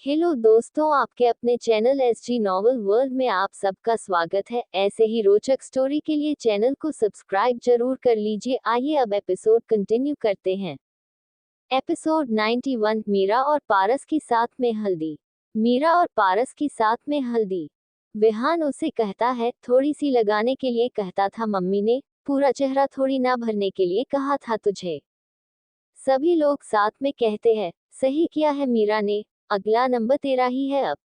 Hello दोस्तों, आपके अपने चैनल एसजी नॉवल वर्ल्ड में आप सबका स्वागत है। ऐसे ही रोचक स्टोरी के लिए चैनल को सब्सक्राइब जरूर कर लीजिए। आइए अब एपिसोड कंटिन्यू करते हैं। एपिसोड 91, मीरा और पारस की साथ में हल्दी। मीरा और पारस की साथ में हल्दी। विहान उसे कहता है, थोड़ी सी लगाने के लिए कहता था मम्मी ने, पूरा चेहरा थोड़ी ना भरने के लिए कहा था तुझे। सभी लोग साथ में कहते हैं, सही किया है मीरा ने, अगला नंबर तेरा ही है अब।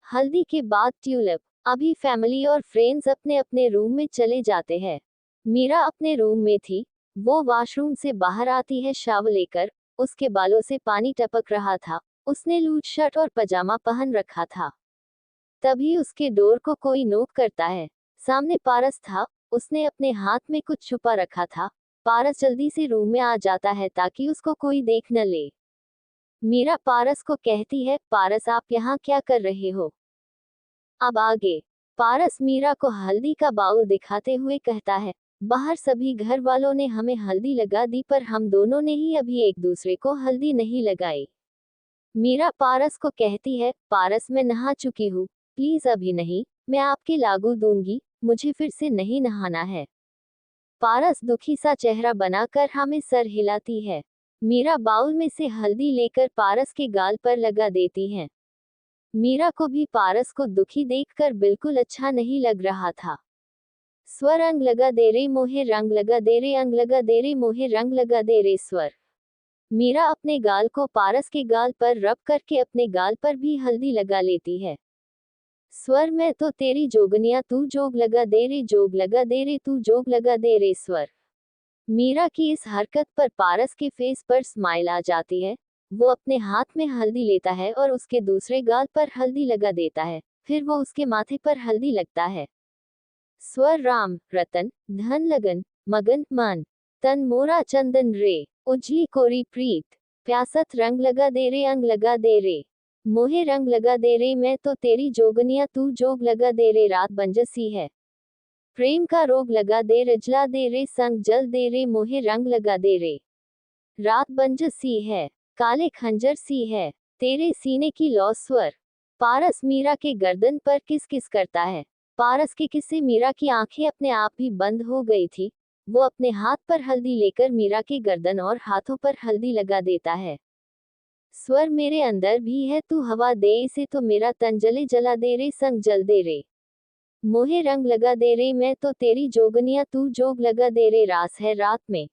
हल्दी के बाद ट्यूलिप। अभी फैमिली और फ्रेंड्स अपने अपने रूम में चले जाते हैं। मीरा अपने रूम में थी। वो वॉशरूम से बाहर आती है शावर लेकर। उसके बालों से पानी टपक रहा था। उसने लूज शर्ट और पजामा पहन रखा था। तभी उसके डोर को कोई नोक करता है। सामने पारस था। उसने अपने हाथ में कुछ छुपा रखा था। पारस जल्दी से रूम में आ जाता है ताकि उसको कोई देख न ले। मीरा पारस को कहती है, पारस आप यहाँ क्या कर रहे हो? अब आगे। पारस मीरा को हल्दी का बाउल दिखाते हुए कहता है, बाहर सभी घर वालों ने हमें हल्दी लगा दी पर हम दोनों ने ही अभी एक दूसरे को हल्दी नहीं लगाई। मीरा पारस को कहती है, पारस मैं नहा चुकी हूँ, प्लीज अभी नहीं, मैं आपके लागू दूंगी, मुझे फिर से नहीं नहाना है। पारस दुखी सा चेहरा बनाकर हमें सर हिलाती है। मीरा बाउल में से हल्दी लेकर पारस के गाल पर लगा देती है। मीरा को भी पारस को दुखी देखकर बिल्कुल अच्छा नहीं लग रहा था। स्वर अंग लगा दे रे मोहे रंग लगा दे रे अंग लगा दे रे मोहे रंग लगा दे रे स्वर। मीरा अपने गाल को पारस के गाल पर रब करके अपने गाल पर भी हल्दी लगा लेती है। स्वर में तो तेरी जोगनिया तू जोग लगा दे रे जोग लगा दे रे तू जोग लगा दे रे स्वर। मीरा की इस हरकत पर पारस के फेस पर स्माइल आ जाती है। वो अपने हाथ में हल्दी लेता है और उसके दूसरे गाल पर हल्दी लगा देता है। फिर वो उसके माथे पर हल्दी लगता है। स्वर राम रतन धन लगन मगन मन तन मोरा चंदन रे उजली कोरी प्रीत प्यासत रंग लगा दे रे अंग लगा दे रे मोहे रंग लगा दे रे मैं तो तेरी जोगनिया तू जोग लगा दे रे रात बंजसी है। प्रेम का रोग लगा दे रजला दे रे संग जल दे रे मोहे रंग लगा दे रे रात बंज सी है काले खंजर सी है तेरे सीने की लौ स्वर। पारस मीरा के गर्दन पर किस किस करता है। पारस के किस्से मीरा की आंखें अपने आप ही बंद हो गई थी। वो अपने हाथ पर हल्दी लेकर मीरा के गर्दन और हाथों पर हल्दी लगा देता है। स्वर मेरे अंदर भी है तू हवा दे इसे तो मेरा तन जले जला दे रे संग जल दे रे मोहे रंग लगा दे रे मैं तो तेरी जोगनिया तू जोग लगा दे रे रास है रात में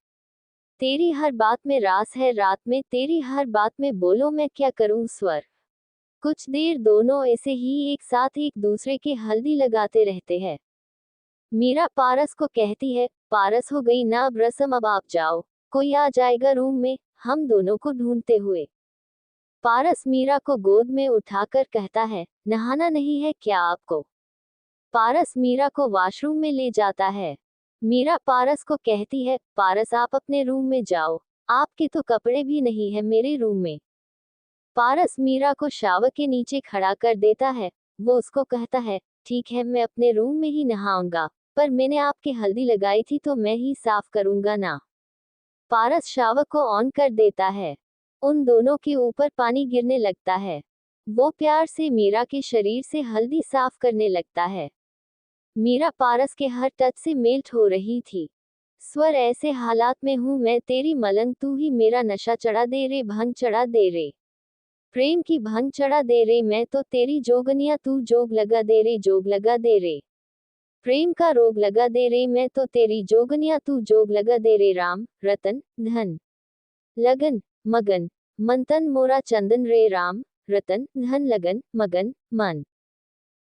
तेरी हर बात में रास है रात में तेरी हर बात में बोलो मैं क्या करूं स्वर। कुछ देर दोनों ऐसे ही एक साथ एक दूसरे के हल्दी लगाते रहते हैं। मीरा पारस को कहती है, पारस हो गई ना अब रस्म अब आप जाओ, कोई आ जाएगा रूम में हम दोनों को ढूंढते हुए। पारस मीरा को गोद में उठाकर कहता है, नहाना नहीं है क्या आपको? पारस मीरा को वॉशरूम में ले जाता है। मीरा पारस को कहती है, पारस आप अपने रूम में जाओ, आपके तो कपड़े भी नहीं है मेरे रूम में। पारस मीरा को शावर के नीचे खड़ा कर देता है। वो उसको कहता है, ठीक है मैं अपने रूम में ही नहाऊंगा, पर मैंने आपके हल्दी लगाई थी तो मैं ही साफ करूंगा ना। पारस शावर को ऑन कर देता है। उन दोनों के ऊपर पानी गिरने लगता है। वो प्यार से मीरा के शरीर से हल्दी साफ करने लगता है। मीरा पारस के हर टच से मेल्ट हो रही थी। स्वर ऐसे हालात में हूँ मैं तेरी मलंग तू ही मेरा नशा चढ़ा दे रे भंग चढ़ा दे रे प्रेम की भंग चढ़ा दे रे मैं तो तेरी जोगनिया तू जोग लगा दे रे जोग लगा दे रे प्रेम का रोग लगा दे रे मैं तो तेरी जोगनिया तू जोग लगा दे रे राम रतन धन लगन मगन मंतन मोरा चंदन रे राम रतन धन लगन मगन मन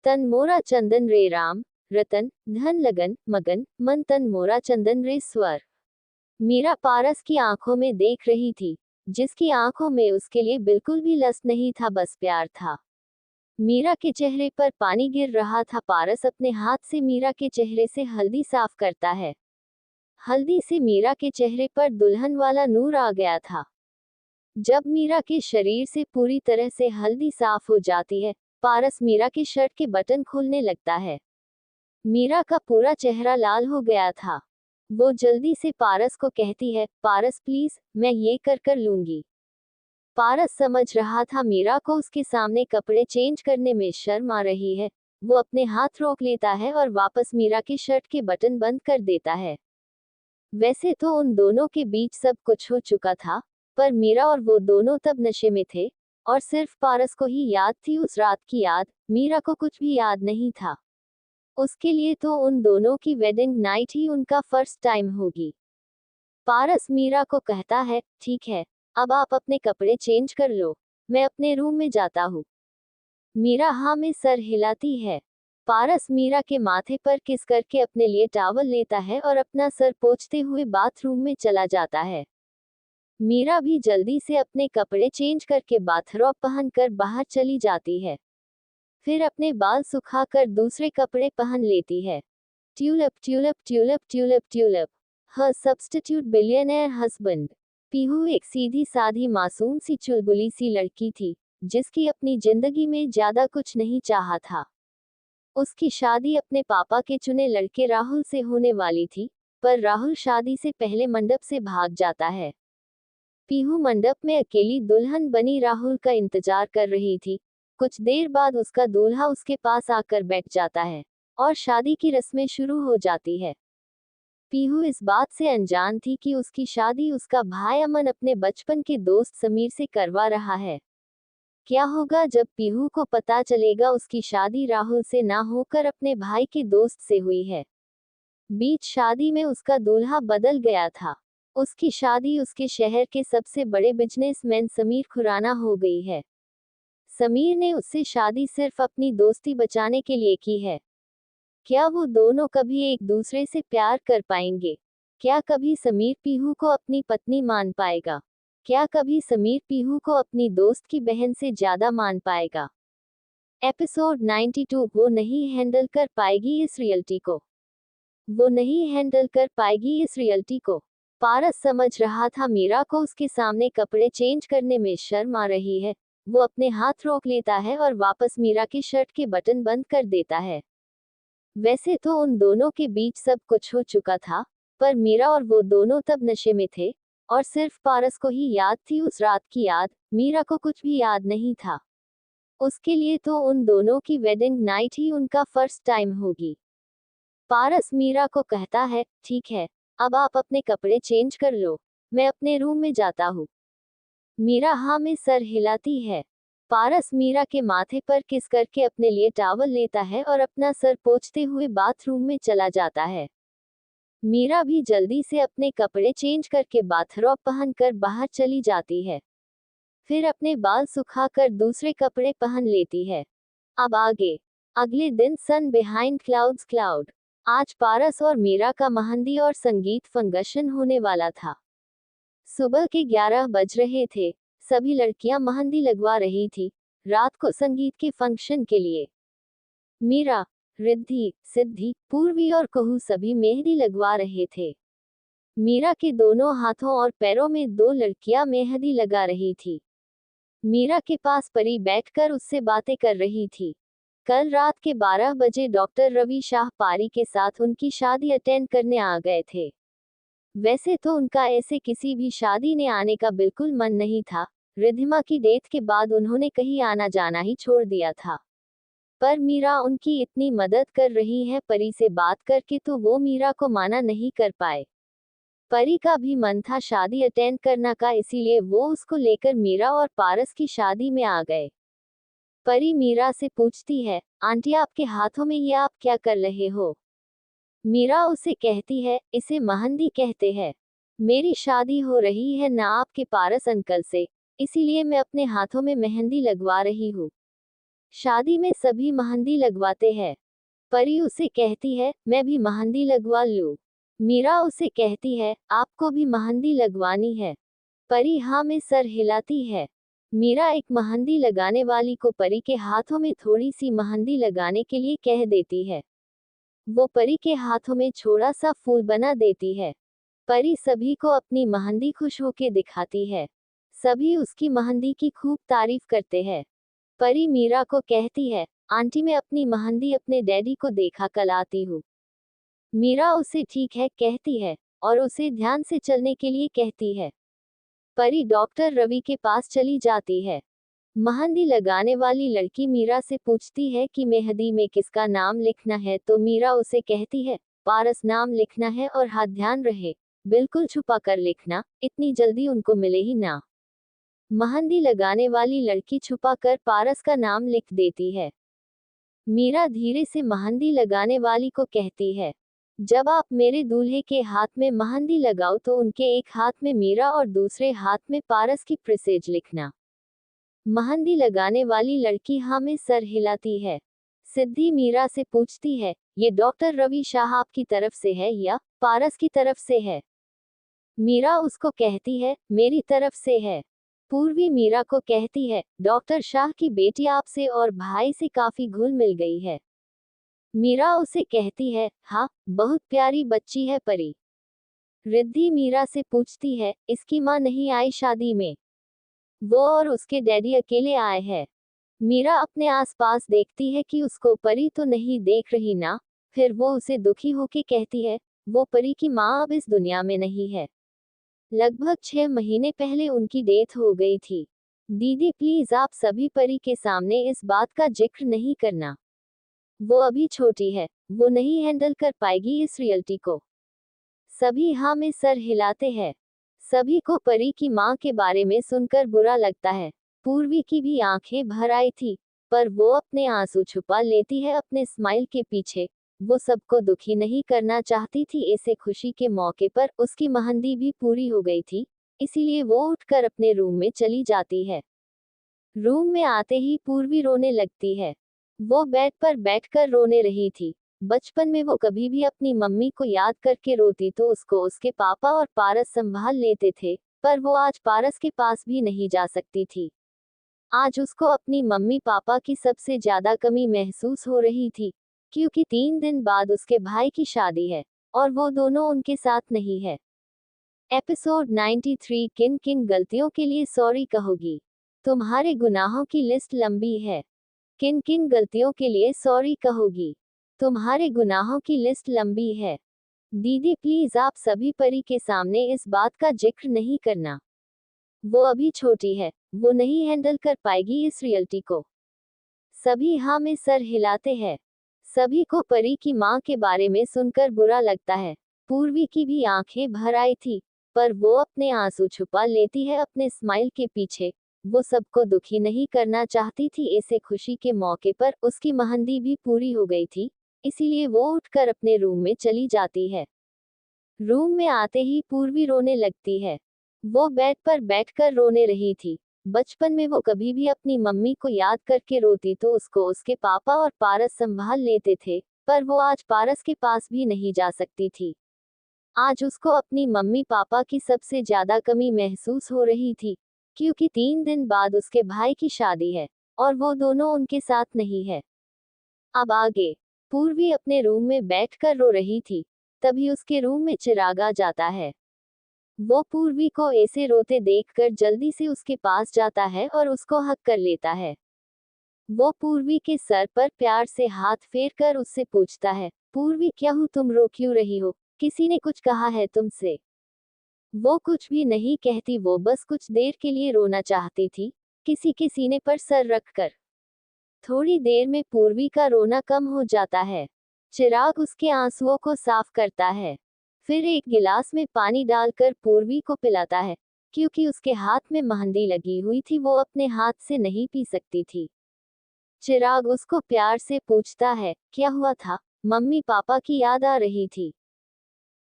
तन मोरा चंदन रे राम रतन धन लगन मगन मन तन मोरा चंदन रे स्वर। मीरा पारस की आंखों में देख रही थी, जिसकी आंखों में उसके लिए बिल्कुल भी लस्ट नहीं था, बस प्यार था। मीरा के चेहरे पर पानी गिर रहा था। पारस अपने हाथ से मीरा के चेहरे से हल्दी साफ करता है। हल्दी से मीरा के चेहरे पर दुल्हन वाला नूर आ गया था। जब मीरा के शरीर से पूरी तरह से हल्दी साफ हो जाती है, पारस मीरा के शर्ट के बटन खोलने लगता है। मीरा का पूरा चेहरा लाल हो गया था। वो जल्दी से पारस को कहती है, पारस प्लीज मैं ये कर लूंगी। पारस समझ रहा था मीरा को उसके सामने कपड़े चेंज करने में शर्म आ रही है। वो अपने हाथ रोक लेता है और वापस मीरा के शर्ट के बटन बंद कर देता है। वैसे तो उन दोनों के बीच सब कुछ हो चुका था, पर मीरा और वो दोनों तब नशे में थे और सिर्फ पारस को ही याद थी उस रात की याद, मीरा को कुछ भी याद नहीं था। उसके लिए तो उन दोनों की वेडिंग नाइट ही उनका फर्स्ट टाइम होगी। पारस मीरा को कहता है, ठीक है, अब आप अपने कपड़े चेंज कर लो, मैं अपने रूम में जाता हूँ। मीरा हाँ में सर हिलाती है। पारस मीरा के माथे पर किस करके अपने लिए टॉवल लेता है और अपना सर पोंछते हुए बाथरूम में चला जाता है। मीरा भी जल्दी से अपने कपड़े चेंज करके बाथरोब पहनकर बाहर चली जाती है। फिर अपने बाल सुखाकर दूसरे कपड़े पहन लेती है। Tulip tulip tulip tulip tulip, हर सब्स्टिट्यूट बिलियनर हस्बैंड। पीहू एक सीधी साधी मासूम सी चुलबुली सी लड़की थी, जिसकी अपनी जिंदगी में ज्यादा कुछ नहीं चाहा था। उसकी शादी अपने पापा के चुने लड़के राहुल से होने वाली थी, पर राहुल शादी से पहले मंडप से भाग जाता है। पीहू मंडप में अकेली दुल्हन बनी राहुल का इंतजार कर रही थी। कुछ देर बाद उसका दूल्हा उसके पास आकर बैठ जाता है और शादी की रस्में शुरू हो जाती है। पीहू इस बात से अनजान थी कि उसकी शादी उसका भाई अमन अपने बचपन के दोस्त समीर से करवा रहा है। क्या होगा जब पीहू को पता चलेगा उसकी शादी राहुल से ना होकर अपने भाई के दोस्त से हुई है। बीच शादी में उसका दूल्हा बदल गया था। उसकी शादी उसके शहर के सबसे बड़े बिजनेसमैन समीर खुराना हो गई है। समीर ने उससे शादी सिर्फ अपनी दोस्ती बचाने के लिए की है। क्या वो दोनों कभी एक दूसरे से प्यार कर पाएंगे? क्या कभी समीर पीहू को अपनी पत्नी मान पाएगा? क्या कभी समीर पीहू को अपनी दोस्त की बहन से ज्यादा मान पाएगा? एपिसोड 92। वो नहीं हैंडल कर पाएगी इस रियलिटी को। वो नहीं हैंडल कर पाएगी इस रियलिटी को। पारस समझ रहा था मीरा को उसके सामने कपड़े चेंज करने में शर्म आ रही है। वो अपने हाथ रोक लेता है और वापस मीरा की शर्ट के बटन बंद कर देता है। वैसे तो उन दोनों के बीच सब कुछ हो चुका था, पर मीरा और वो दोनों तब नशे में थे और सिर्फ पारस को ही याद थी उस रात की याद, मीरा को कुछ भी याद नहीं था। उसके लिए तो उन दोनों की वेडिंग नाइट ही उनका फर्स्ट टाइम होगी। पारस मीरा को कहता है, ठीक है, अब आप अपने कपड़े चेंज कर लो, मैं अपने रूम में जाता हूँ। मीरा हाँ में सर हिलाती है। पारस मीरा के माथे पर किस करके अपने लिए टॉवल लेता है और अपना सर पोंछते हुए बाथरूम में चला जाता है। मीरा भी जल्दी से अपने कपड़े चेंज करके बाथरोब पहनकर बाहर चली जाती है। फिर अपने बाल सुखाकर दूसरे कपड़े पहन लेती है। अब आगे। अगले दिन सन बिहाइंड क्लाउड्स क्लाउड। आज पारस और मीरा का मेहंदी और संगीत फंक्शन होने वाला था। सुबह के 11 बज रहे थे। सभी लड़कियां मेहंदी लगवा रही थी, रात को संगीत के फंक्शन के लिए। मीरा, रिद्धि, सिद्धि, पूर्वी और कहू सभी मेहंदी लगवा रहे थे। मीरा के दोनों हाथों और पैरों में 2 लड़कियां मेहंदी लगा रही थी। मीरा के पास परी बैठकर उससे बातें कर रही थी। कल रात के 12 बजे डॉक्टर रवि शाह पारी के साथ उनकी शादी अटेंड करने आ गए थे। वैसे तो उनका ऐसे किसी भी शादी ने आने का बिल्कुल मन नहीं था। रिद्धिमा की डेथ के बाद उन्होंने कहीं आना जाना ही छोड़ दिया था। पर मीरा उनकी इतनी मदद कर रही है परी से बात करके, तो वो मीरा को माना नहीं कर पाए। परी का भी मन था शादी अटेंड करना का, इसीलिए वो उसको लेकर मीरा और पारस की शादी में आ गए। परी मीरा से पूछती है, आंटी आपके हाथों में ये आप क्या कर रहे हो? मीरा उसे कहती है, इसे मेहंदी कहते हैं। मेरी शादी हो रही है ना आपके पारस अंकल से, इसीलिए मैं अपने हाथों में मेहंदी लगवा रही हूँ। शादी में सभी मेहंदी लगवाते हैं। परी उसे कहती है, मैं भी मेहंदी लगवा लूँ। मीरा उसे कहती है, आपको भी मेहंदी लगवानी है? परी हाँ में सर हिलाती है। मीरा एक मेहंदी लगाने वाली को परी के हाथों में थोड़ी सी मेहंदी लगाने के लिए कह देती है। वो परी के हाथों में छोटा सा फूल बना देती है। परी सभी को अपनी मेहंदी खुश होके दिखाती है। सभी उसकी मेहंदी की खूब तारीफ करते हैं। परी मीरा को कहती है, आंटी मैं अपनी मेहंदी अपने डैडी को देखा कल आती हूँ। मीरा उसे ठीक है कहती है और उसे ध्यान से चलने के लिए कहती है। परी डॉक्टर रवि के पास चली जाती है। मेहंदी लगाने वाली लड़की मीरा से पूछती है कि मेहंदी में किसका नाम लिखना है, तो मीरा उसे कहती है पारस नाम लिखना है और हाथ ध्यान रहे, बिल्कुल छुपा कर लिखना, इतनी जल्दी उनको मिले ही ना। मेहंदी लगाने वाली लड़की छुपा कर पारस का नाम लिख देती है। मीरा धीरे से मेहंदी लगाने वाली को कहती है, जब आप मेरे दूल्हे के हाथ में मेहंदी लगाओ तो उनके एक हाथ में मीरा और दूसरे हाथ में पारस की प्रेसेज लिखना। मेहंदी लगाने वाली लड़की हाँ में सर हिलाती है। सिद्धि मीरा से पूछती है, ये डॉक्टर रवि शाह आपकी तरफ से है या पारस की तरफ से है? मीरा उसको कहती है, मेरी तरफ से है। पूर्वी मीरा को कहती है, डॉक्टर शाह की बेटी आपसे और भाई से काफी घुल मिल गई है। मीरा उसे कहती है, हाँ, बहुत प्यारी बच्ची है परी। रिद्धि मीरा से पूछती है, इसकी माँ नहीं आई शादी में? वो और उसके डैडी अकेले आए हैं। मीरा अपने आसपास देखती है कि उसको परी तो नहीं देख रही ना। फिर वो उसे दुखी होके कहती है, वो परी की माँ अब इस दुनिया में नहीं है। लगभग 6 महीने पहले उनकी डेथ हो गई थी। दीदी प्लीज आप सभी परी के सामने इस बात का जिक्र नहीं करना। वो अभी छोटी है, वो नहीं हैंडल कर पाएगी इस रियलिटी को। सभी हाँ में सर हिलाते हैं। सभी को परी की माँ के बारे में सुनकर बुरा लगता है। पूर्वी की भी आंखें भर आई थी, पर वो अपने आंसू छुपा लेती है अपने स्माइल के पीछे। वो सबको दुखी नहीं करना चाहती थी। ऐसे खुशी के मौके पर उसकी मेहंदी भी पूरी हो गई थी, इसीलिए वो उठकर अपने रूम में चली जाती है। रूम में आते ही पूर्वी रोने लगती है। वो बेड पर बैठकर रोने रही थी। बचपन में वो कभी भी अपनी मम्मी को याद करके रोती तो उसको उसके पापा और पारस संभाल लेते थे, पर वो आज पारस के पास भी नहीं जा सकती थी। आज उसको अपनी मम्मी पापा की सबसे ज्यादा कमी महसूस हो रही थी, क्योंकि 3 दिन बाद उसके भाई की शादी है और वो दोनों उनके साथ नहीं है। एपिसोड 93, किन किन गलतियों के लिए सॉरी कहोगी? तुम्हारे गुनाहों की लिस्ट लंबी है। किन किन गलतियों के लिए सॉरी कहोगी? तुम्हारे गुनाहों की लिस्ट लंबी है। दीदी प्लीज आप सभी परी के सामने इस बात का जिक्र नहीं करना। वो अभी छोटी है, वो नहीं हैंडल कर पाएगी इस रियलिटी को। सभी हाँ में सर हिलाते हैं। सभी को परी की माँ के बारे में सुनकर बुरा लगता है। पूर्वी की भी आंखें भर आई थी, पर वो अपने आंसू छुपा लेती है अपने स्माइल के पीछे। वो सबको दुखी नहीं करना चाहती थी। ऐसे खुशी के मौके पर उसकी मेहंदी भी पूरी हो गई थी, इसीलिए वो उठकर अपने रूम में चली जाती है। रूम में आते ही पूर्वी रोने लगती है। वो बेड पर बैठकर रोने रही थी। बचपन में वो कभी भी अपनी मम्मी को याद करके रोती तो उसको उसके पापा और पारस संभाल लेते थे, पर वो आज पारस के पास भी नहीं जा सकती थी। आज उसको अपनी मम्मी पापा की सबसे ज्यादा कमी महसूस हो रही थी, क्योंकि 3 दिन बाद उसके भाई की शादी है और वो दोनों उनके साथ नहीं है। अब आगे। पूर्वी अपने रूम में बैठकर रो रही थी, तभी उसके रूम में चिराग आ जाता है। वो पूर्वी को ऐसे रोते देखकर जल्दी से उसके पास जाता है और उसको हक कर लेता है। वो पूर्वी के सर पर प्यार से हाथ फेर कर उससे पूछता है, पूर्वी क्या हूँ, तुम रो क्यों रही हो? किसी ने कुछ कहा है तुमसे? वो कुछ भी नहीं कहती, वो बस कुछ देर के लिए रोना चाहती थी, किसी के सीने पर सर रखकर। थोड़ी देर में पूर्वी का रोना कम हो जाता है। चिराग उसके आंसुओं को साफ करता है, फिर एक गिलास में पानी डालकर पूर्वी को पिलाता है। क्योंकि उसके हाथ में मेहंदी लगी हुई थी, वो अपने हाथ से नहीं पी सकती थी। चिराग उसको प्यार से पूछता है, क्या हुआ था? मम्मी पापा की याद आ रही थी?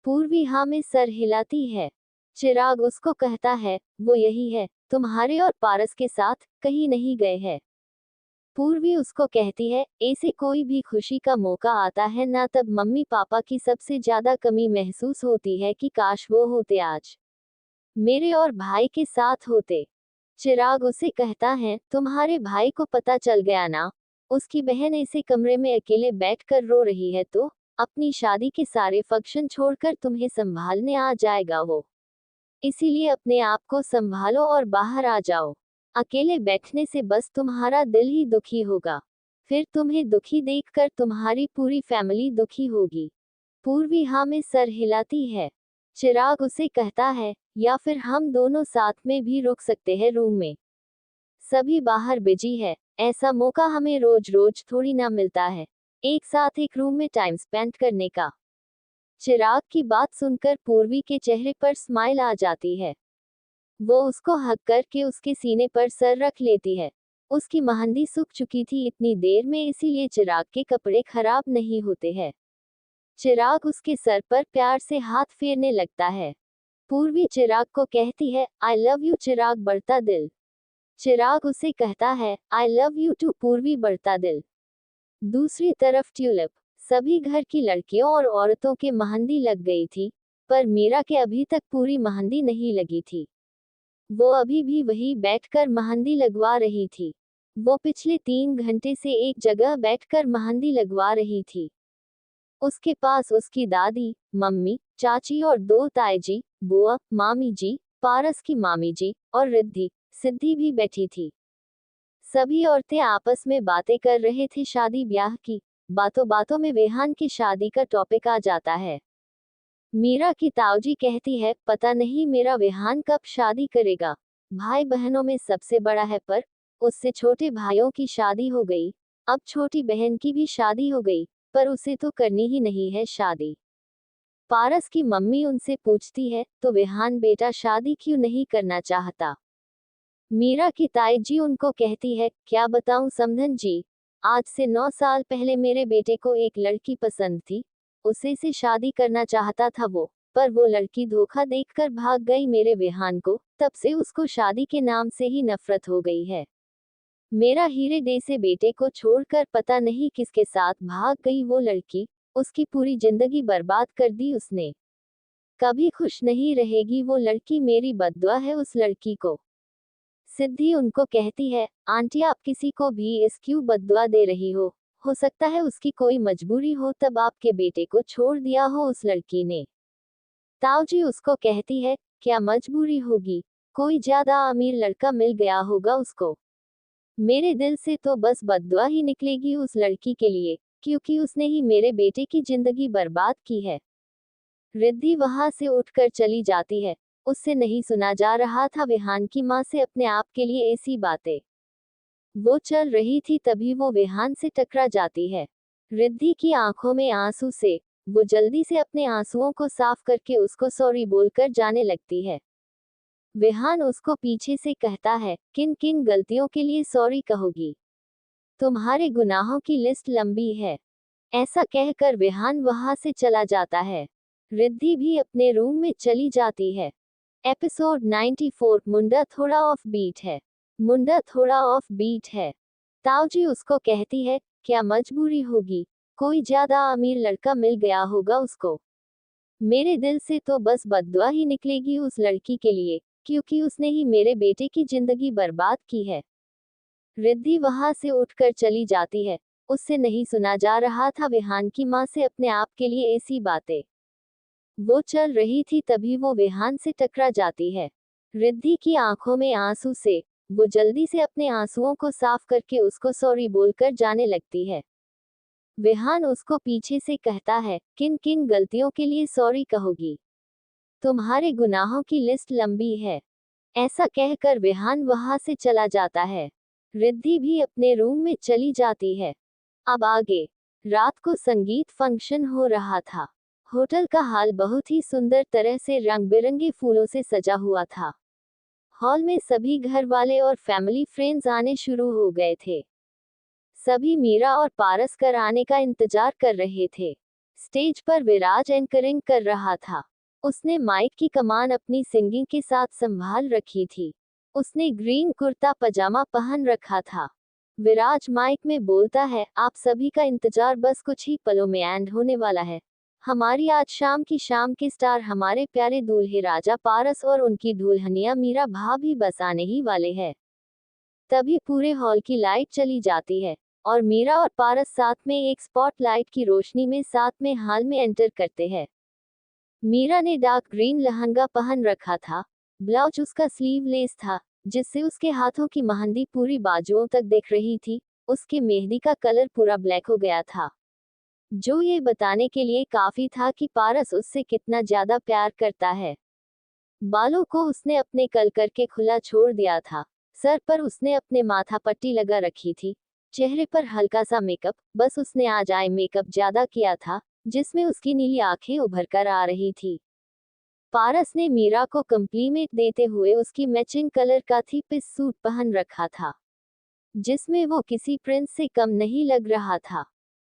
पूर्वी हाँ में सर हिलाती है। चिराग उसको कहता है, वो यही है, तुम्हारे और पारस के साथ कहीं नहीं गए हैं। पूर्वी उसको कहती है, ऐसे कोई भी खुशी का मौका आता है ना, तब मम्मी पापा की सबसे ज्यादा कमी महसूस होती है कि काश वो होते आज मेरे और भाई के साथ होते। चिराग उसे कहता है, तुम्हारे भाई को पता चल गया ना, उसकी बहन ऐसे कमरे में अकेले बैठकर रो रही है तो अपनी शादी के सारे फंक्शन छोड़कर तुम्हें संभालने आ जाएगा वो। इसीलिए अपने आप को संभालो और बाहर आ जाओ। अकेले बैठने से बस तुम्हारा दिल ही दुखी होगा, फिर तुम्हें दुखी देखकर तुम्हारी पूरी फैमिली दुखी होगी। पूर्वी हाँ में सर हिलाती है। चिराग उसे कहता है, या फिर हम दोनों साथ में भी रुक सकते हैं रूम में। सभी बाहर बिजी है, ऐसा मौका हमें रोज रोज थोड़ी ना मिलता है, एक साथ एक रूम में टाइम स्पेंड करने का। चिराग की बात सुनकर पूर्वी के चेहरे पर स्माइल आ जाती है। वो उसको हक करके उसके सीने पर सर रख लेती है। उसकी मेहंदी सूख चुकी थी इतनी देर में, इसीलिए चिराग के कपड़े खराब नहीं होते हैं। चिराग उसके सर पर प्यार से हाथ फेरने लगता है। पूर्वी चिराग को कहती है, आई लव यू चिराग बढ़ता दिल। चिराग उसे कहता है, आई लव यू टू पूर्वी बढ़ता दिल। दूसरी तरफ ट्यूलिप, सभी घर की लड़कियों और औरतों के मेहंदी लग गई थी, पर मीरा के अभी तक पूरी मेहंदी नहीं लगी थी। वो अभी भी वही बैठकर मेहंदी लगवा रही थी। वो पिछले 3 घंटे से एक जगह बैठकर मेहंदी लगवा रही थी। उसके पास उसकी दादी, मम्मी, चाची और 2 ताई जी, बुआ, मामी जी, पारस की मामी जी और रिद्धि, सिद्धि भी बैठी थी। सभी औरतें आपस में बातें कर रहे थे शादी ब्याह की। बातों बातों में वेहान की शादी का टॉपिक आ जाता है। मीरा की ताऊजी कहती है, पता नहीं मेरा वेहान कब शादी करेगा। भाई बहनों में सबसे बड़ा है, पर उससे छोटे भाइयों की शादी हो गई, अब छोटी बहन की भी शादी हो गई, पर उसे तो करनी ही नहीं है शादी। पारस की मम्मी उनसे पूछती है, तो वेहान बेटा शादी क्यों नहीं करना चाहता। मीरा की ताई जी उनको कहती है, क्या बताऊं समधन जी, आज से 9 साल पहले मेरे बेटे को एक लड़की पसंद थी, उसे से शादी करना चाहता था वो, पर वो लड़की धोखा देकर भाग गई मेरे वेहान को, तब से उसको शादी के नाम से ही नफरत हो गई है। मेरा हीरे डे से बेटे को छोड़कर पता नहीं किसके साथ भाग गई वो लड़की, उसकी पूरी जिंदगी बर्बाद कर दी उसने। कभी खुश नहीं रहेगी वो लड़की, मेरी बद्दुआ है उस लड़की को। सिद्धि उनको कहती है, आंटी आप किसी को भी इस क्यों बद्दुआ दे रही हो सकता है उसकी कोई मजबूरी हो तब आपके बेटे को छोड़ दिया हो उस लड़की ने। ताऊजी उसको कहती है, क्या मजबूरी होगी, कोई ज्यादा अमीर लड़का मिल गया होगा उसको। मेरे दिल से तो बस बद्दुआ ही निकलेगी उस लड़की के लिए, क्योंकि उसने ही मेरे बेटे की जिंदगी बर्बाद की है। रिद्धि वहां से उठकर चली जाती है। उससे नहीं सुना जा रहा था वेहान की माँ से अपने आप के लिए ऐसी बातें। वो चल रही थी तभी वो वेहान से टकरा जाती है। रिद्धि की आंखों में आंसू से वो जल्दी से अपने आंसुओं को साफ करके उसको सॉरी बोलकर जाने लगती है। वेहान उसको पीछे से कहता है, किन किन गलतियों के लिए सॉरी कहोगी, तुम्हारे गुनाहों की लिस्ट लंबी है। ऐसा कहकर वेहान वहां से चला जाता है। रिद्धि भी अपने रूम में चली जाती है। एपिसोड 94, मुंडा थोड़ा ऑफ बीट है। मुंडा थोड़ा ऑफ बीट है। ताऊजी उसको कहती है, क्या मजबूरी होगी, कोई ज्यादा अमीर लड़का मिल गया होगा उसको। मेरे दिल से तो बस बद्दुआ ही निकलेगी उस लड़की के लिए, क्योंकि उसने ही मेरे बेटे की जिंदगी बर्बाद की है। रिद्धि वहां से उठकर चली जाती है। उससे नहीं सुना जा रहा था वेहान की माँ से अपने आप के लिए ऐसी बातें। वो चल रही थी तभी वो वेहान से टकरा जाती है। रिद्धि की आंखों में आंसू से वो जल्दी से अपने आंसुओं को साफ करके उसको सॉरी बोलकर जाने लगती है। वेहान उसको पीछे से कहता है, किन किन गलतियों के लिए सॉरी कहोगी, तुम्हारे गुनाहों की लिस्ट लंबी है। ऐसा कहकर वेहान वहां से चला जाता है। रिद्धि भी अपने रूम में चली जाती है। अब आगे, रात को संगीत फंक्शन हो रहा था। होटल का हाल बहुत ही सुंदर तरह से रंग बिरंगे फूलों से सजा हुआ था। हॉल में सभी घर वाले और फैमिली फ्रेंड्स आने शुरू हो गए थे। सभी मीरा और पारस कर आने का इंतजार कर रहे थे। स्टेज पर विराज एंकरिंग कर रहा था। उसने माइक की कमान अपनी सिंगिंग के साथ संभाल रखी थी। उसने ग्रीन कुर्ता पजामा पहन रखा था। विराज माइक में बोलता है, आप सभी का इंतजार बस कुछ ही पलों में एंड होने वाला है। हमारी आज शाम की शाम के स्टार हमारे प्यारे दूल्हे राजा पारस और उनकी दुल्हनिया मीरा भाभी बस आने ही वाले हैं। तभी पूरे हॉल की लाइट चली जाती है और मीरा और पारस साथ में एक स्पॉटलाइट की रोशनी में साथ में हॉल में एंटर करते हैं। मीरा ने डार्क ग्रीन लहंगा पहन रखा था। ब्लाउज उसका स्लीवलेस था, जिससे उसके हाथों की मेहंदी पूरी बाजुओं तक दिख रही थी। उसके मेहंदी का कलर पूरा ब्लैक हो गया था। जो ये बताने के लिए काफी था कि पारस उससे कितना ज्यादा प्यार करता है। बालों को उसने अपने कल करके खुला छोड़ दिया था। सर पर उसने अपने माथा पट्टी लगा रखी थी। चेहरे पर हल्का सा मेकअप, बस उसने आज आई मेकअप ज्यादा किया था, जिसमें उसकी नीली आंखें उभर कर आ रही थी। पारस ने मीरा को कम्प्लीमेंट देते हुए उसकी मैचिंग कलर का थ्री पीस सूट पहन रखा था, जिसमें वो किसी प्रिंस से कम नहीं लग रहा था।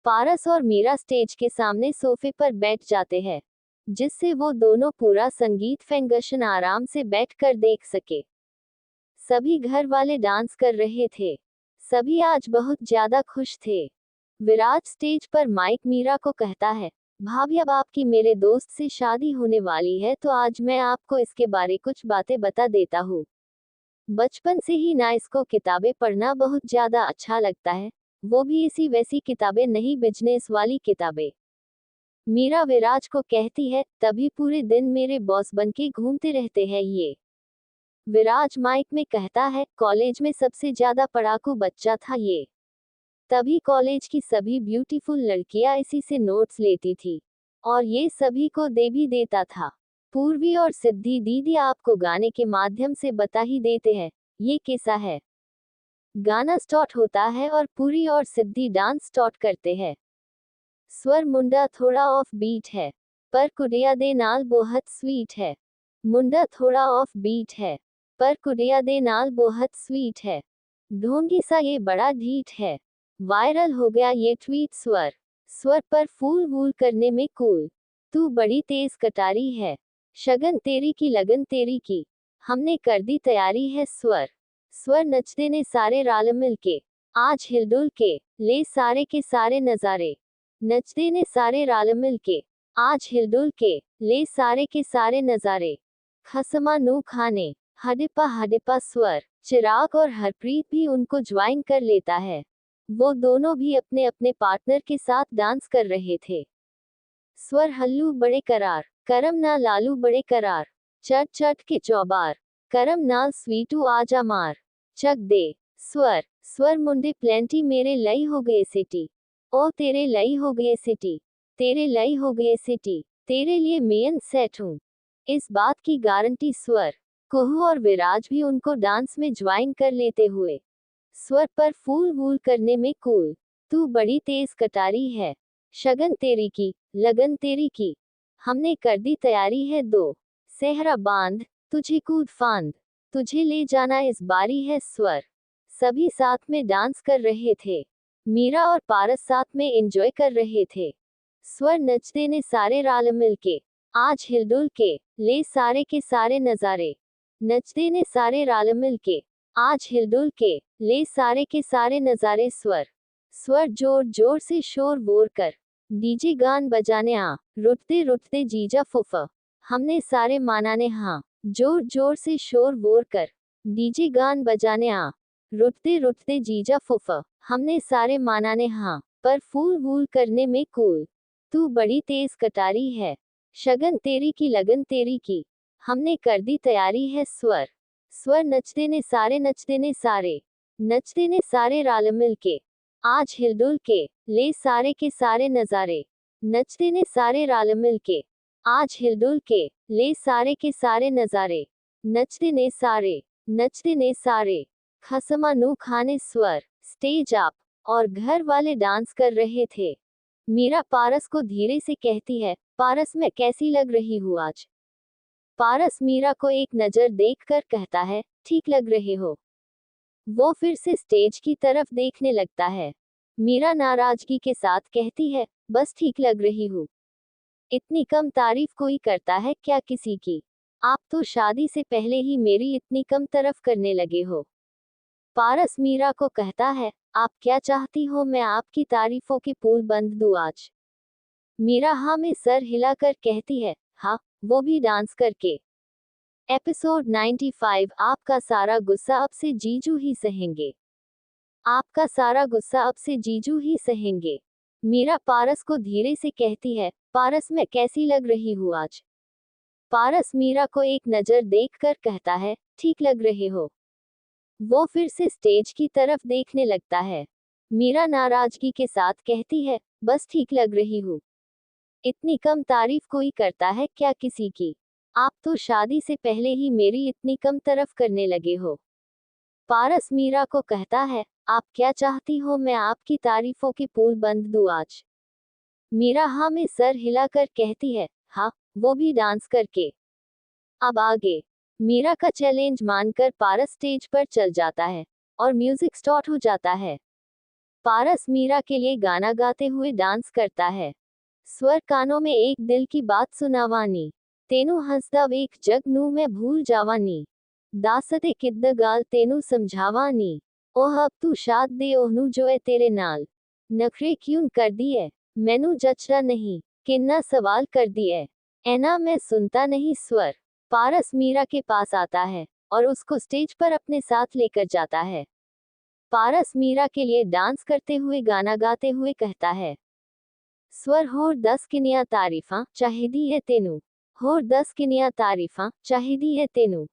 पारस और मीरा स्टेज के सामने सोफे पर बैठ जाते हैं, जिससे वो दोनों पूरा संगीत फंक्शन आराम से बैठकर देख सके। सभी घर वाले डांस कर रहे थे। सभी आज बहुत ज्यादा खुश थे। विराज स्टेज पर माइक मीरा को कहता है, भाभी अब आपकी मेरे दोस्त से शादी होने वाली है, तो आज मैं आपको इसके बारे कुछ बातें बता देता हूँ। बचपन से ही ना इसको किताबें पढ़ना बहुत ज्यादा अच्छा लगता है, वो भी इसी वैसी किताबें नहीं, बिजनेस वाली किताबें। मीरा विराज को कहती है, तभी पूरे दिन मेरे बॉस बनके घूमते रहते हैं ये। विराज माइक में कहता है, कॉलेज में सबसे ज्यादा पढ़ाकू बच्चा था ये। तभी कॉलेज की सभी ब्यूटीफुल लड़कियां इसी से नोट्स लेती थी, और ये सभी को दे भी देता था। पूर्वी और सिद्धि दीदी आपको गाने के माध्यम से बता ही देते हैं ये कैसा है। गाना स्टार्ट होता है और पूरी और सिद्धि डांस स्टार्ट करते हैं। स्वर मुंडा थोड़ा ऑफ बीट है, पर कुड़िया दे नाल बहुत स्वीट है। मुंडा थोड़ा ऑफ बीट है, पर कुड़िया दे नाल बहुत स्वीट है। ढोंगी सा ये बड़ा ढीठ है। वायरल हो गया ये ट्वीट। स्वर स्वर पर फूल वूल करने में कूल। तू बड़ी तेज कटारी है। शगन तेरी की लगन तेरी की। हमने कर दी तैयारी है। स्वर स्वर नचते ने सारे राल मिल के। आज हिलडुल के ले सारे के सारे नजारे। नचते ने सारे राल मिल के। आज हिलडुल के ले सारे के सारे नजारे। खसमा नू खाने हडिपा हडिपा। स्वर चिराग और हरप्रीत भी उनको ज्वाइन कर लेता है। वो दोनों भी अपने अपने पार्टनर के साथ डांस कर रहे थे। स्वर हल्लू बड़े करार, करम ना लालू बड़े करार। चट चट के चौबार, करम नाल स्वीटू आजा मार। चक दे। स्वर स्वर मुंडे प्लेंटी मेरे लई हो गए सिटी। ओ तेरे लई हो गए सिटी। तेरे लई हो गए सिटी। तेरे लिए मेन सेट हूँ, इस बात की गारंटी। स्वर कुहू और विराज भी उनको डांस में ज्वाइन कर लेते हुए। स्वर पर फूल वूल करने में कूल। तू बड़ी तेज कटारी है। शगन तेरी की लगन तेरी की। हमने कर दी तैयारी है दो। सेहरा बांध तुझे कूद फांद। तुझे ले जाना इस बारी है। स्वर सभी साथ में डांस कर रहे थे। मीरा और पारस साथ में एंजॉय कर रहे थे। स्वर नचते ने सारे राल मिल के। आज हिलडुल के ले सारे के सारे नजारे। नचते ने सारे राल मिल के। आज हिलडुल के ले सारे के सारे नजारे। स्वर स्वर जोर जोर से शोर वोर कर। डीजे गान बजाने आ। रुठते रुठते जीजा फुफा। हमने सारे मानाने हाँ। जोर जोर से शोर वोर कर। डीजे गान बजाने आ। रुठते रुठते जीजा फुफा। हमने सारे मानाने हाँ, पर फूल वूल करने में कूल। तू बड़ी तेज कटारी है। शगन तेरी की लगन तेरी की। हमने कर दी तैयारी है। स्वर स्वर नचते ने सारे नचते ने सारे। नचते ने सारे राल मिल के। आज हिलडुल के ले सारे के सारे नजारे। नचते ने सारे राल मिल के। आज हिलडुल के ले सारे के सारे नजारे। नचते ने सारे। नचते ने सारे। खसमा नू खाने। स्वर स्टेज अप और घर वाले डांस कर रहे थे। मीरा पारस को धीरे से कहती है, पारस मैं कैसी लग रही हूँ आज। पारस मीरा को एक नजर देखकर कहता है, ठीक लग रहे हो। वो फिर से स्टेज की तरफ देखने लगता है। मीरा नाराजगी के साथ कहती है, बस ठीक लग रही हूँ। इतनी कम तारीफ कोई करता है क्या किसी की। आप तो शादी से पहले ही मेरी इतनी कम तरफ करने लगे हो। पारस मीरा को कहता है, आप क्या चाहती हो मैं आपकी तारीफों के पुल बंद दूं आज। मीरा हाँ में सर हिलाकर कहती है, हाँ, वो भी डांस करके। एपिसोड 95। आपका सारा गुस्सा अब से जीजू ही सहेंगे। आपका सारा गुस्सा अब से जीजू ही सहेंगे। मीरा पारस को धीरे से कहती है, पारस मैं कैसी लग रही हूँ आज। पारस मीरा को एक नजर देखकर कहता है, ठीक लग रहे हो। वो फिर से स्टेज की तरफ देखने लगता है। मीरा नाराजगी के साथ कहती है, बस ठीक लग रही हूँ। इतनी कम तारीफ कोई करता है क्या किसी की? आप तो शादी से पहले ही मेरी इतनी कम तरफ करने लगे हो। पारस मीरा को कहता है, आप क्या चाहती हो मैं आपकी तारीफों के पुल बंद दूं आज? मीरा हाँ में सर हिलाकर कहती है, हाँ, वो भी डांस करके। अब आगे। मीरा का चैलेंज मानकर पारस स्टेज पर चल जाता है और म्यूजिक स्टार्ट हो जाता है। पारस मीरा के लिए गाना गाते हुए डांस करता है। स्वर कानों में एक दिल की बात सुनावानी, तेनू हंसदा वेख जग नू मैं भूल जावानी, दासते किद्द गाल तेनू समझावानी, ओह अब तू शाद दे ओहनू जो है तेरे नाल, नखरे क्यों कर दिए, मैनू जचरा नहीं, किन्ना सवाल कर दिए, ऐना मैं सुनता नहीं स्वर। पारस मीरा के पास आता है और उसको स्टेज पर अपने साथ लेकर जाता है। पारस मीरा के लिए डांस करते हुए गाना गाते हुए कहता है, स्वर होर 10 किनिया तारीफा चाहिदी है तेनू, होर 10 किनिया तारीफा चाहिदी है तेनू,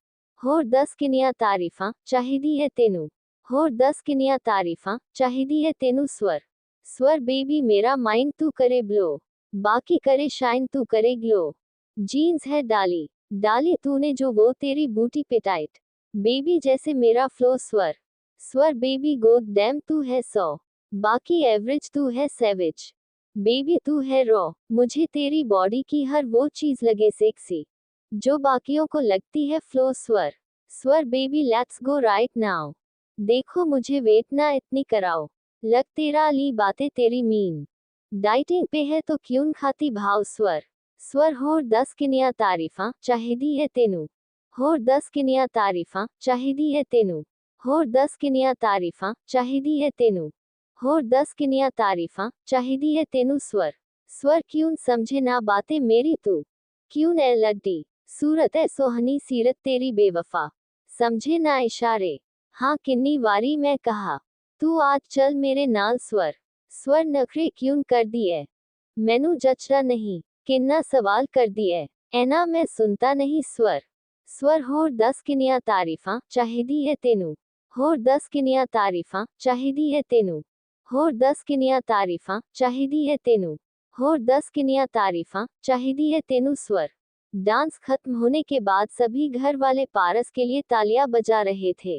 होर 10 किनिया तारीफा चाहिदी है तेनू, होर 10 किनिया तारीफा चाहिदी है तेनू स्वर। स्वर बेबी मेरा माइंड तू करे ब्लो, बाकी करे शाइन तू करे ग्लो, जीन्स है डाली, डाली तूने जो वो तेरी बूटी पे टाइट, बेबी जैसे मेरा फ्लो स्वर। स्वर बेबी गोद डैम तू है 100, बाकी एवरेज तू है सैविज, बेबी तू है रॉ, मुझे तेरी बॉडी की हर वो चीज लगे सेक्सी जो बाकियों को लगती है फ्लो स्वर। स्वर baby let's go right now, देखो मुझे वेट ना इतनी कराओ, लग तेरा अली बातें तेरी मीन, डाइटिंग पे है तो क्यों खाती भाव स्वर। स्वर होर 10 किनिया तारीफा चाहिदी है तेनू, होर 10 किनिया तारीफा चाहिदी है तेनू, होर 10 किनिया तारीफा चाहिदी है तेनू, होर 10 किनिया तारीफा चाहिदी है तेनू स्वर। स्वर क्यों समझे ना बातें मेरी तू, क्यों ए लड्डी, सूरत है सोहनी सीरत तेरी बेवफा, समझे ना इशारे, हाँ किन्नी वारी मैं कहा, तू आज चल मेरे नाल स्वर। स्वर नखरे क्यों कर दिए, मैनू जचरा नहीं, किन्ना सवाल कर दिए, ऐना मैं सुनता नहीं स्वर। स्वर होर 10 किनिया तारीफा चाहिदी है तेनू, होर 10 किनिया तारीफा चाहिदी है तेनू, होर 10 किनिया तारीफा चाहिदी है तेनू, होर 10 किनिया तारीफा चाहिदी है तेनू स्वर। डांस खत्म होने के बाद सभी घर वाले पारस के लिए तालियां बजा रहे थे।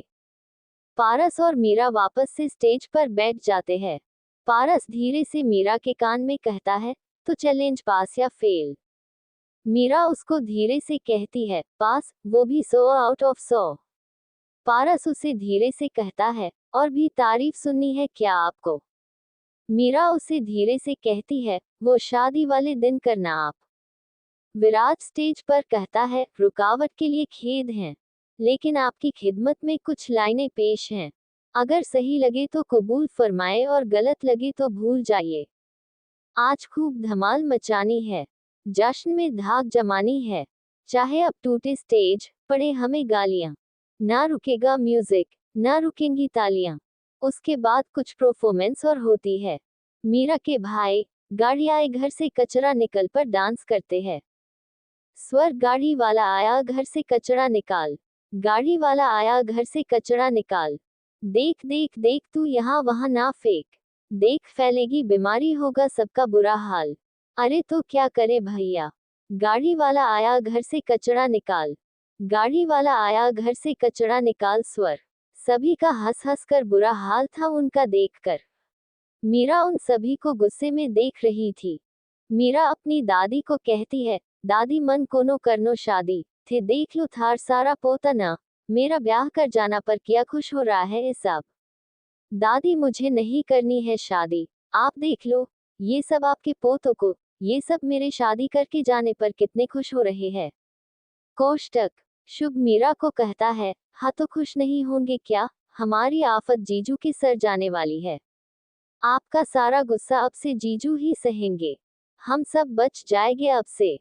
पारस और मीरा वापस से स्टेज पर बैठ जाते हैं। पारस धीरे से मीरा के कान में कहता है, तो चैलेंज पास या फेल? मीरा उसको धीरे से कहती है, पास, वो भी 100 आउट ऑफ 100। पारस उसे धीरे से कहता है, और भी तारीफ सुननी है क्या आपको? मीरा उसे धीरे से कहती है, वो शादी वाले दिन करना आप। विराज स्टेज पर कहता है, रुकावट के लिए खेद है, लेकिन आपकी खिदमत में कुछ लाइनें पेश हैं। अगर सही लगे तो कबूल फरमाए और गलत लगे तो भूल जाइए। आज खूब धमाल मचानी है, जश्न में धाक जमानी है, चाहे अब टूटे स्टेज, पड़े हमें गालियां, ना रुकेगा म्यूजिक, ना रुकेंगी तालियां। उसके बाद कुछ परफॉर्मेंस और होती है। मीरा के भाई गाड़ी आए घर से कचरा निकल पर डांस करते हैं। स्वर गाड़ी वाला आया घर से कचरा निकाल, गाड़ी वाला आया घर से कचरा निकाल, देख देख देख तू यहाँ वहाँ ना फेंक, देख फैलेगी बीमारी होगा सबका बुरा हाल, अरे तो क्या करे भैया, गाड़ी वाला आया घर से कचरा निकाल, गाड़ी वाला आया घर से कचरा निकाल स्वर। सभी का हंस हंस कर बुरा हाल था उनका देखकर। मीरा उन सभी को गुस्से में देख रही थी। मीरा अपनी दादी को कहती है, दादी मन कोनो करनो शादी, थे देख लो थार सारा पोतना, मेरा ब्याह कर जाना पर क्या खुश हो रहा है ये सब। दादी मुझे नहीं करनी है शादी, आप देख लो, ये सब आपके पोतों को, ये सब मेरे शादी करके जाने पर कितने खुश हो रहे हैं। कोष्टक। शुभ मीरा को कहता है, हाँ तो खुश नहीं होंगे क्या, हमारी आफत जीजू के सर जाने वाली है। आपका सारा गुस्सा अब से जीजू ही सहेंगे, हम सब बच जाएंगे अब से।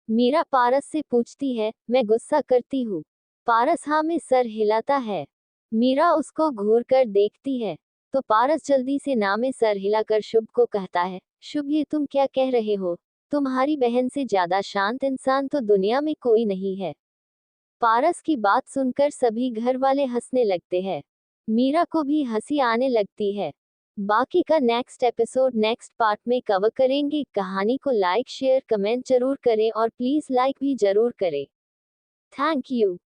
मीरा पारस से पूछती है, मैं गुस्सा करती हूँ? पारस हाँ में सर हिलाता है। मीरा उसको घूर कर देखती है, तो पारस जल्दी से ना में सर हिलाकर शुभ को कहता है, शुभ ये तुम क्या कह रहे हो, तुम्हारी बहन से ज्यादा शांत इंसान तो दुनिया में कोई नहीं है। पारस की बात सुनकर सभी घर वाले हंसने लगते हैं। मीरा को भी हंसी आने लगती है। बाकी का नेक्स्ट एपिसोड नेक्स्ट पार्ट में कवर करेंगे। कहानी को लाइक शेयर कमेंट जरूर करें और प्लीज लाइक भी जरूर करें। Thank you.